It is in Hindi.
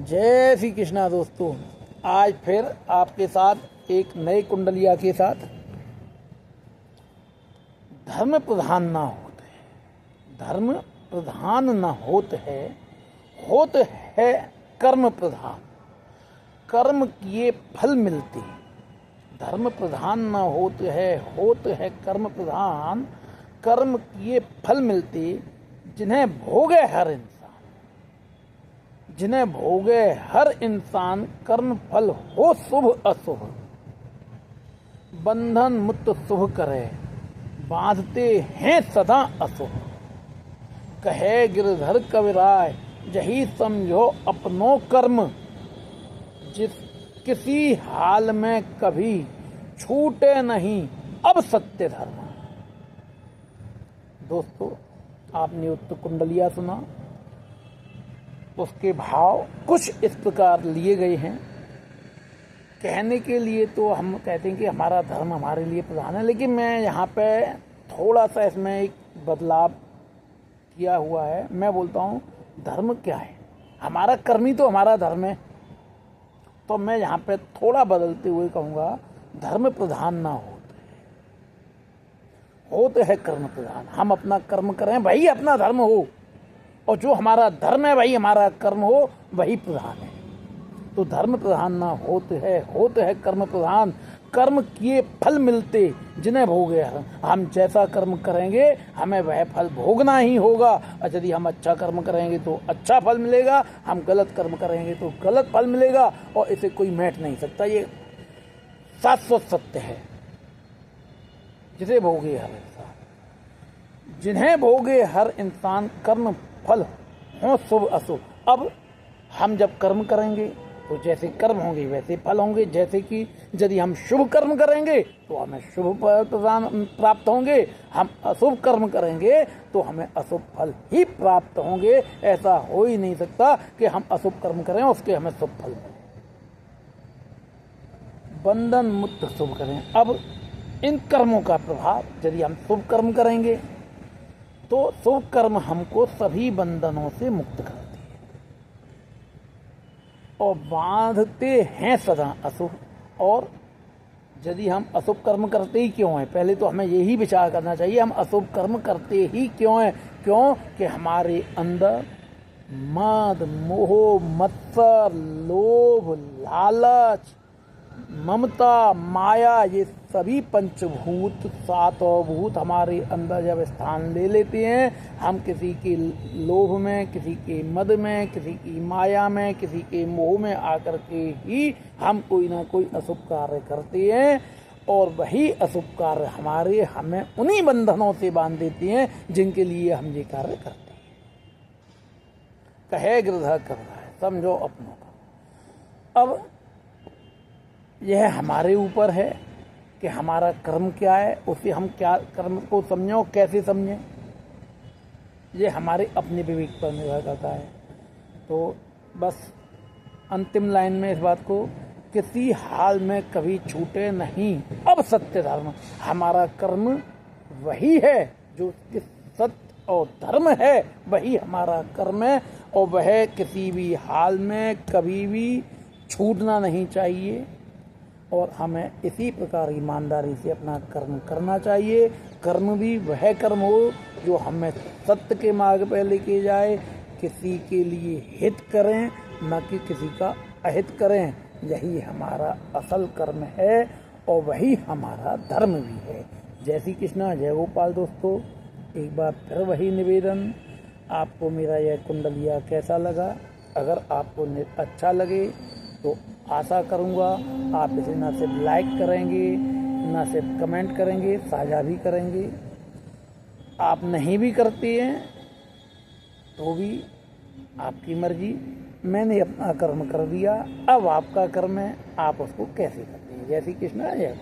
जय श्री कृष्णा दोस्तों, आज फिर आपके साथ एक नए कुंडलिया के साथ धर्म प्रधान ना होते, धर्म प्रधान न होत है कर्म प्रधान, कर्म किए फल मिलते। धर्म प्रधान न होत है कर्म प्रधान, कर्म किए फल मिलते। जिन्हें भोगे हर इंसान कर्म फल हो शुभ अशुभ। बंधन मुक्त शुभ करे, बांधते हैं सदा अशुभ। कहे गिरधर कविराय, यही समझो अपनो कर्म। किसी हाल में कभी छूटे नहीं अब सत्य धर्म। दोस्तों, आपने उत्तर कुंडलिया सुना, उसके भाव कुछ इस प्रकार लिए गए हैं। कहने के लिए तो हम कहते हैं कि हमारा धर्म हमारे लिए प्रधान है, लेकिन मैं यहाँ पे थोड़ा सा इसमें एक बदलाव किया हुआ है। मैं बोलता हूँ धर्म क्या है, हमारा कर्म ही तो हमारा धर्म है। तो मैं यहाँ पे थोड़ा बदलते हुए कहूँगा धर्म प्रधान ना होते है कर्म प्रधान। हम अपना कर्म करें, वही अपना धर्म हो, और जो हमारा धर्म है वही हमारा कर्म हो, वही प्रधान है। तो धर्म प्रधान ना होते है कर्म प्रधान। कर्म किए फल मिलते जिन्हें भोगे। हम जैसा कर्म करेंगे हमें वह फल भोगना ही होगा। और यदि हम अच्छा कर्म करेंगे तो अच्छा फल मिलेगा, हम गलत कर्म करेंगे तो गलत फल मिलेगा, और इसे कोई मैट नहीं सकता। ये शाश्वत सत्य है। जिसे भोगे हर इंसान, जिन्हें भोगे हर इंसान कर्म फल हो शुभ अशुभ। अब हम जब कर्म करेंगे तो जैसे कर्म होंगे वैसे फल होंगे। जैसे कि यदि हम शुभ कर्म करेंगे तो हमें शुभ फल प्राप्त होंगे, हम अशुभ कर्म करेंगे तो हमें अशुभ फल ही प्राप्त होंगे। ऐसा हो ही नहीं सकता कि हम अशुभ कर्म करें उसके हमें शुभ फल मिले। बंधन मुक्त शुभ करें। अब इन कर्मों का प्रभाव, यदि हम शुभ कर्म करेंगे तो शुभ कर्म हमको सभी बंधनों से मुक्त करते हैं, और बांधते हैं सदा अशुभ। और यदि हम अशुभ कर्म करते ही क्यों हैं, पहले तो हमें यही विचार करना चाहिए हम अशुभ कर्म करते ही क्यों हैं। क्यों कि हमारे अंदर मद मोह मत्सर लोभ लालच ममता माया, ये सभी पंचभूत सातों भूत हमारे अंदर जब स्थान ले लेते हैं, हम किसी के लोभ में, किसी के मद में, किसी की माया में, किसी के मोह में आकर के ही हम कोई ना कोई अशुभ कार्य करते हैं। और वही अशुभ कार्य हमें उन्हीं बंधनों से बांध देते हैं जिनके लिए हम ये कार्य करते हैं। कहे गिरधर कविराय, समझो अपनों का। अब यह हमारे ऊपर है कि हमारा कर्म क्या है, उसे हम क्या कर्म को समझें और कैसे समझें, ये हमारे अपने विवेक पर निर्भर करता है। तो बस अंतिम लाइन में इस बात को, किसी हाल में कभी छूटे नहीं अब सत्य धर्म। हमारा कर्म वही है जो सत्य और धर्म है, वही हमारा कर्म है, और वह किसी भी हाल में कभी भी छूटना नहीं चाहिए। और हमें इसी प्रकार ईमानदारी से अपना कर्म करना चाहिए। कर्म भी वह कर्म हो जो हमें सत्य के मार्ग पर लेके जाए, किसी के लिए हित करें न कि किसी का अहित करें। यही हमारा असल कर्म है और वही हमारा धर्म भी है। जय श्री कृष्णा, जय गोपाल। दोस्तों, एक बार फिर वही निवेदन, आपको मेरा यह कुंडलिया कैसा लगा? अगर आपको अच्छा लगे तो आशा करूँगा आप इसे न सिर्फ लाइक करेंगे, न सिर्फ कमेंट करेंगे, साझा भी करेंगे। आप नहीं भी करती हैं तो भी आपकी मर्जी। मैंने अपना कर्म कर दिया, अब आपका कर्म है, आप उसको कैसे करते हैं। जय श्री कृष्ण। जय